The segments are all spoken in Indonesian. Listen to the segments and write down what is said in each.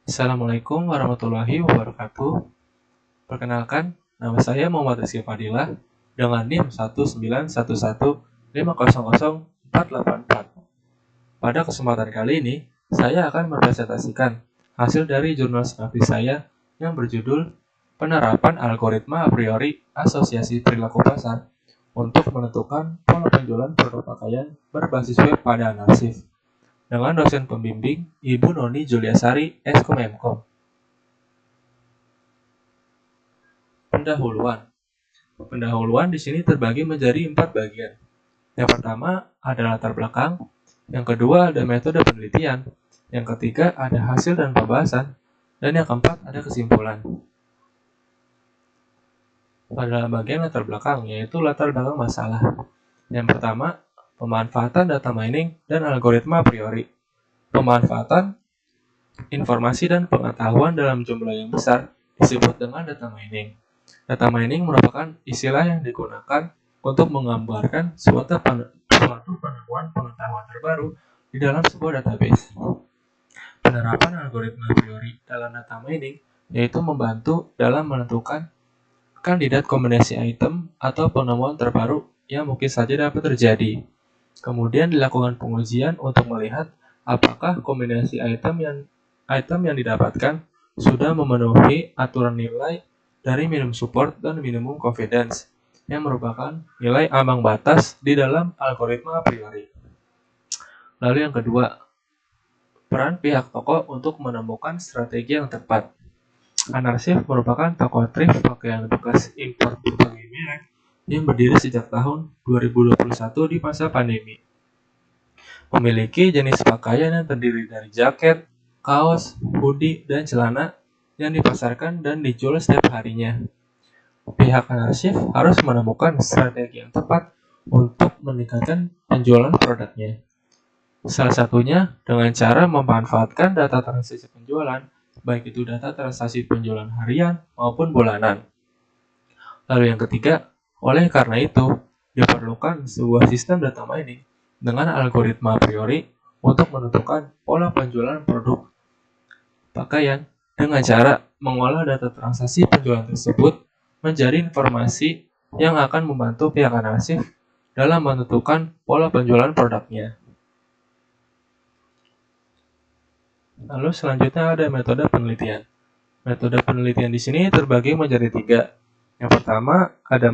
Assalamualaikum warahmatullahi wabarakatuh. Perkenalkan, nama saya Muhammad Rizky Fadilah dengan NIM 1911505000484. Pada kesempatan kali ini, saya akan mempresentasikan hasil dari jurnal skripsi saya yang berjudul Penerapan Algoritma A Priori Asosiasi Perilaku Pasar untuk menentukan pola penjualan produk pakaian berbasis web pada Anarsif dengan dosen pembimbing Ibu Noni Juliasari, Eskom Mkom. Pendahuluan di sini terbagi menjadi 4 bagian. Yang pertama ada latar belakang, yang kedua ada metode penelitian, yang ketiga ada hasil dan pembahasan, dan yang keempat ada kesimpulan. Pada bagian latar belakang, yaitu latar belakang masalah. Yang pertama, pemanfaatan data mining dan algoritma a priori. Pemanfaatan informasi dan pengetahuan dalam jumlah yang besar disebut dengan data mining. Data mining merupakan istilah yang digunakan untuk menggambarkan suatu penemuan pengetahuan terbaru di dalam sebuah database. Penerapan algoritma a priori dalam data mining yaitu membantu dalam menentukan kandidat kombinasi item atau penemuan terbaru yang mungkin saja dapat terjadi. Kemudian dilakukan pengujian untuk melihat apakah kombinasi item yang didapatkan sudah memenuhi aturan nilai dari minimum support dan minimum confidence yang merupakan nilai ambang batas di dalam algoritma a priori. Lalu yang kedua, peran pihak toko untuk menemukan strategi yang tepat. Anarsif merupakan toko thrift pakaian bekas impor berbagai merek yang berdiri sejak tahun 2021 di masa pandemi. Memiliki jenis pakaian yang terdiri dari jaket, kaos, hoodie, dan celana yang dipasarkan dan dijual setiap harinya. Pihak Anarsif harus menemukan strategi yang tepat untuk meningkatkan penjualan produknya. Salah satunya dengan cara memanfaatkan data transaksi penjualan, baik itu data transaksi penjualan harian maupun bulanan. Lalu yang ketiga, oleh karena itu, diperlukan sebuah sistem data mining dengan algoritma a priori untuk menentukan pola penjualan produk pakaian dengan cara mengolah data transaksi penjualan tersebut menjadi informasi yang akan membantu pihak Anarsif dalam menentukan pola penjualan produknya. Lalu selanjutnya ada metode penelitian. Metode penelitian di sini terbagi menjadi 3. Yang pertama ada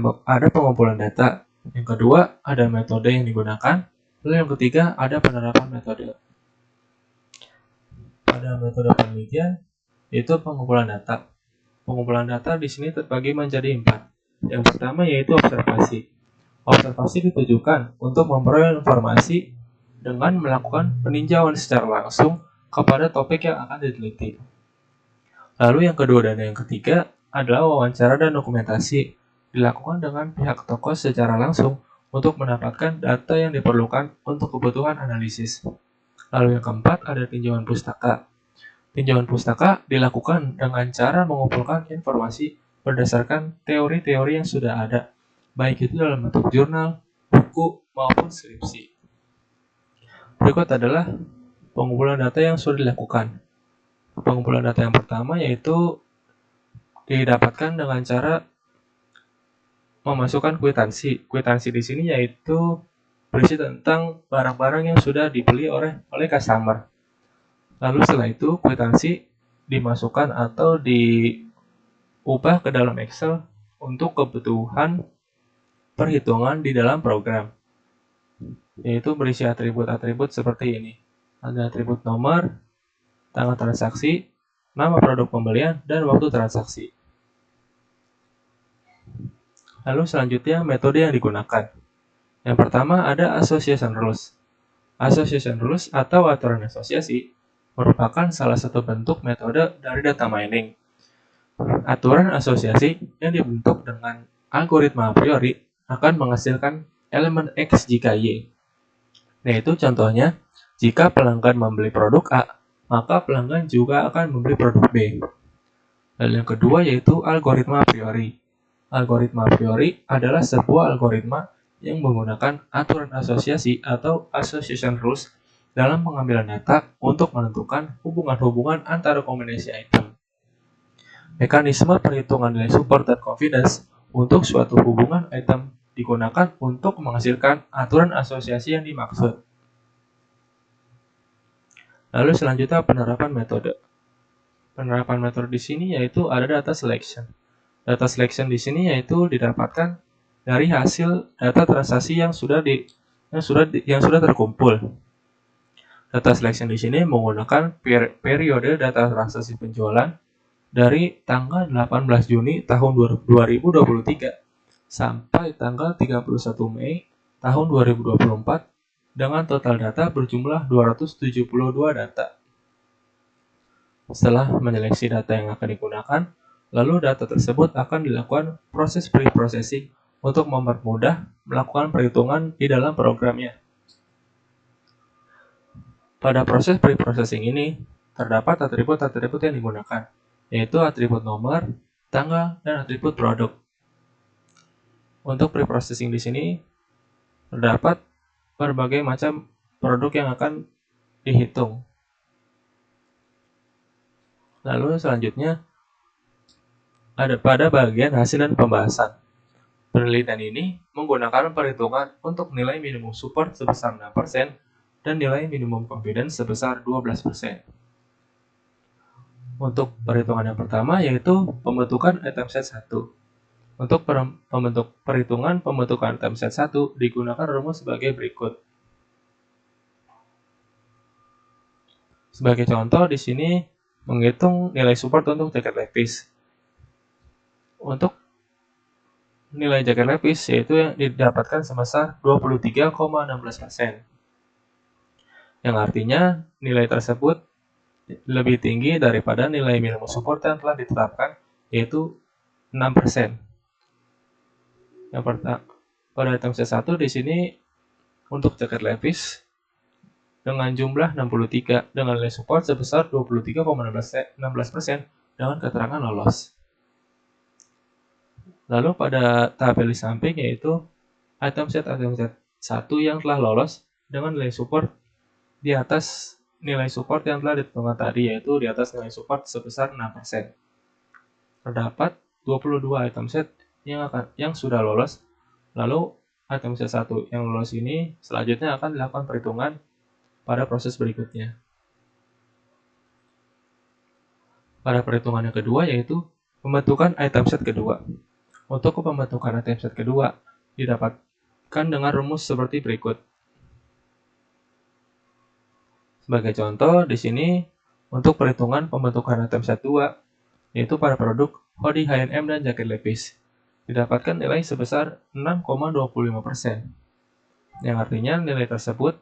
pengumpulan data. Yang kedua ada metode yang digunakan. Lalu yang ketiga ada penerapan metode. Pada metode penelitian yaitu pengumpulan data. Pengumpulan data di sini terbagi menjadi 4. Yang pertama yaitu observasi. Observasi ditujukan untuk memperoleh informasi dengan melakukan peninjauan secara langsung kepada topik yang akan diteliti. Lalu yang kedua dan yang ketiga adalah wawancara dan dokumentasi. Dilakukan dengan pihak toko secara langsung untuk mendapatkan data yang diperlukan untuk kebutuhan analisis. Lalu yang keempat ada tinjauan pustaka. Tinjauan pustaka dilakukan dengan cara mengumpulkan informasi berdasarkan teori-teori yang sudah ada, baik itu dalam bentuk jurnal, buku, maupun skripsi. Berikut adalah pengumpulan data yang sudah dilakukan. Pengumpulan data yang pertama yaitu didapatkan dengan cara memasukkan kwitansi. Kwitansi di sini yaitu berisi tentang barang-barang yang sudah dibeli oleh customer. Lalu setelah itu kwitansi dimasukkan atau diubah ke dalam Excel untuk kebutuhan perhitungan di dalam program, yaitu berisi atribut-atribut seperti ini. Ada atribut nomor, tanggal transaksi, nama produk pembelian, dan waktu transaksi. Lalu selanjutnya metode yang digunakan. Yang pertama ada association rules. Association rules atau aturan asosiasi merupakan salah satu bentuk metode dari data mining. Aturan asosiasi yang dibentuk dengan algoritma a priori akan menghasilkan elemen X jika Y. Yaitu contohnya, jika pelanggan membeli produk A, maka pelanggan juga akan membeli produk B. Lalu yang kedua yaitu algoritma a priori. Algoritma a priori adalah sebuah algoritma yang menggunakan aturan asosiasi atau association rules dalam pengambilan data untuk menentukan hubungan-hubungan antara kombinasi item. Mekanisme perhitungan nilai support dan confidence untuk suatu hubungan item digunakan untuk menghasilkan aturan asosiasi yang dimaksud. Lalu selanjutnya penerapan metode. Penerapan metode di sini yaitu ada data selection. Data selection di sini yaitu didapatkan dari hasil data transaksi yang sudah terkumpul. Data selection di sini menggunakan periode data transaksi penjualan dari tanggal 18 Juni tahun 2023 sampai tanggal 31 Mei tahun 2024 dengan total data berjumlah 272 data. Setelah menyeleksi data yang akan digunakan, lalu data tersebut akan dilakukan proses pre-processing untuk mempermudah melakukan perhitungan di dalam programnya. Pada proses pre-processing ini, terdapat atribut-atribut yang digunakan, yaitu atribut nomor, tanggal, dan atribut produk. Untuk pre-processing di sini, terdapat berbagai macam produk yang akan dihitung. Lalu selanjutnya, ada pada bagian hasil dan pembahasan. Penelitian ini menggunakan perhitungan untuk nilai minimum support sebesar 6% dan nilai minimum confidence sebesar 12%. Untuk perhitungan yang pertama yaitu pembentukan item set 1. Untuk perhitungan pembentukan item set 1 digunakan rumus sebagai berikut. Sebagai contoh di sini menghitung nilai support untuk jaket lepis. Untuk nilai jaket lepis yaitu yang didapatkan sebesar 23,16%. Yang artinya nilai tersebut lebih tinggi daripada nilai minimum support yang telah ditetapkan, yaitu 6%. Yang pertama, pada item C1 di sini untuk jaket lepis dengan jumlah 63 dengan nilai support sebesar 23,16% dengan keterangan lolos. Lalu pada tabel di samping yaitu item set 1 yang telah lolos dengan nilai support di atas nilai support yang telah ditentukan tadi, yaitu di atas nilai support sebesar 6%. Terdapat 22 item set yang sudah lolos. Lalu item set 1 yang lolos ini selanjutnya akan dilakukan perhitungan pada proses berikutnya. Pada perhitungan yang kedua yaitu pembentukan item set kedua. Untuk pembentukan item set kedua didapatkan dengan rumus seperti berikut. Sebagai contoh, di sini untuk perhitungan pembentukan item set 2, yaitu pada produk hoodie H&M dan jaket lepis, didapatkan nilai sebesar 6,25%. Yang artinya nilai tersebut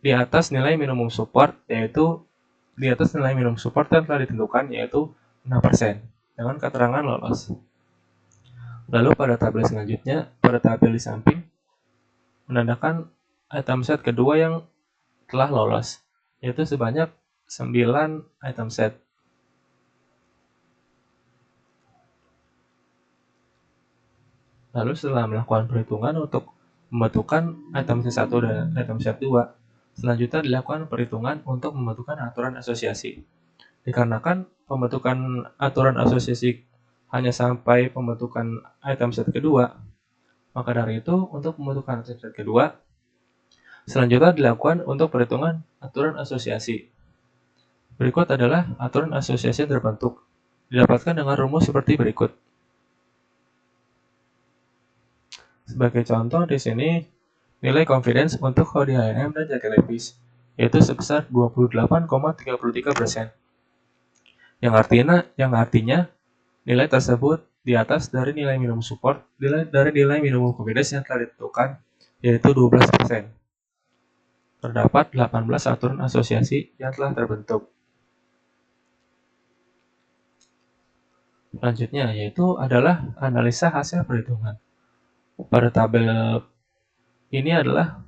di atas nilai minimum support, yaitu di atas nilai minimum support yang telah ditentukan, yaitu 6%, dengan keterangan lolos. Lalu pada tabel selanjutnya, pada tabel di samping, menandakan item set kedua yang telah lolos, yaitu sebanyak 9 item set. Lalu setelah melakukan perhitungan untuk membentukan item set 1 dan item set 2, selanjutnya dilakukan perhitungan untuk membentukan aturan asosiasi. Dikarenakan pembentukan aturan asosiasi hanya sampai pembentukan item set kedua, maka dari itu untuk pembentukan item set kedua, selanjutnya dilakukan untuk perhitungan aturan asosiasi. Berikut adalah aturan asosiasi yang terbentuk. Didapatkan dengan rumus seperti berikut. Sebagai contoh di sini nilai confidence untuk hoodie H&M dan jaket lepis yaitu sebesar 28,33%. Yang artinya nilai tersebut di atas dari nilai minimum support dari nilai minimum confidence yang telah ditentukan yaitu 12%. Terdapat 18 aturan asosiasi yang telah terbentuk. Selanjutnya yaitu adalah analisa hasil perhitungan. Pada tabel ini adalah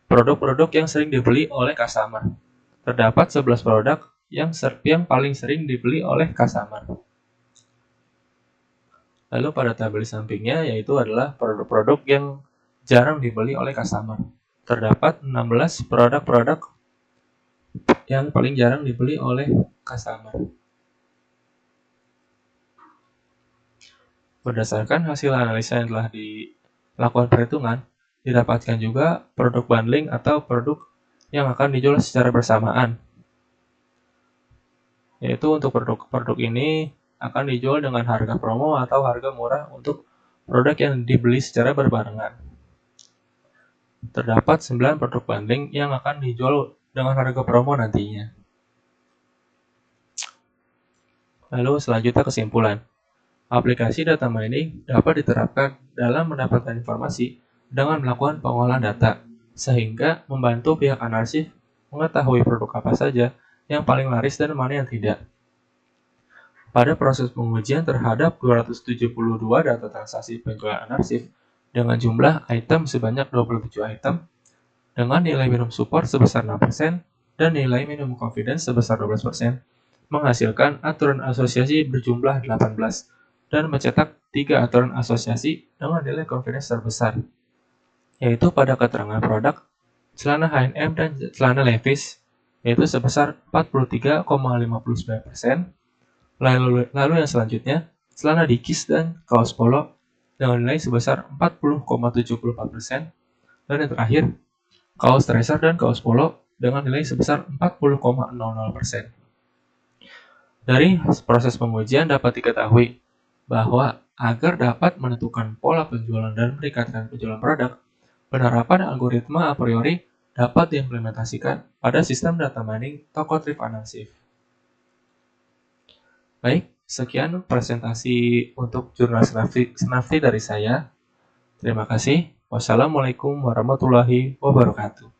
produk-produk yang sering dibeli oleh customer. Terdapat 11 produk yang paling sering dibeli oleh customer. Lalu pada tabel sampingnya yaitu adalah produk-produk yang jarang dibeli oleh customer. terdapat 16 produk-produk yang paling jarang dibeli oleh customer. Berdasarkan hasil analisa yang telah dilakukan perhitungan, didapatkan juga produk bundling atau produk yang akan dijual secara bersamaan. Yaitu untuk produk-produk ini akan dijual dengan harga promo atau harga murah untuk produk yang dibeli secara berbarengan. Terdapat 9 produk bundling yang akan dijual dengan harga promo nantinya. Lalu selanjutnya kesimpulan. Aplikasi data mining dapat diterapkan dalam mendapatkan informasi dengan melakukan pengolahan data, sehingga membantu pihak analisis mengetahui produk apa saja yang paling laris dan mana yang tidak. Pada proses pengujian terhadap 272 data transaksi penjualan arsip dengan jumlah item sebanyak 27 item, dengan nilai minimum support sebesar 6% dan nilai minimum confidence sebesar 12%, menghasilkan aturan asosiasi berjumlah 18 dan mencetak 3 aturan asosiasi dengan nilai confidence terbesar, yaitu pada keterangan produk, celana H&M dan celana Levi's, yaitu sebesar 43,59%. Lalu yang selanjutnya, celana Dickies dan kaos polo dengan nilai sebesar 40,74%. Dan yang terakhir, kaos Tracer dan kaos polo dengan nilai sebesar 40,00%. Dari proses pengujian dapat diketahui bahwa agar dapat menentukan pola penjualan dan meningkatkan penjualan produk, penerapan algoritma a priori dapat diimplementasikan pada sistem data mining Tokotrip Analisis. Baik, sekian presentasi untuk jurnal Snafty dari saya. Terima kasih. Wassalamualaikum warahmatullahi wabarakatuh.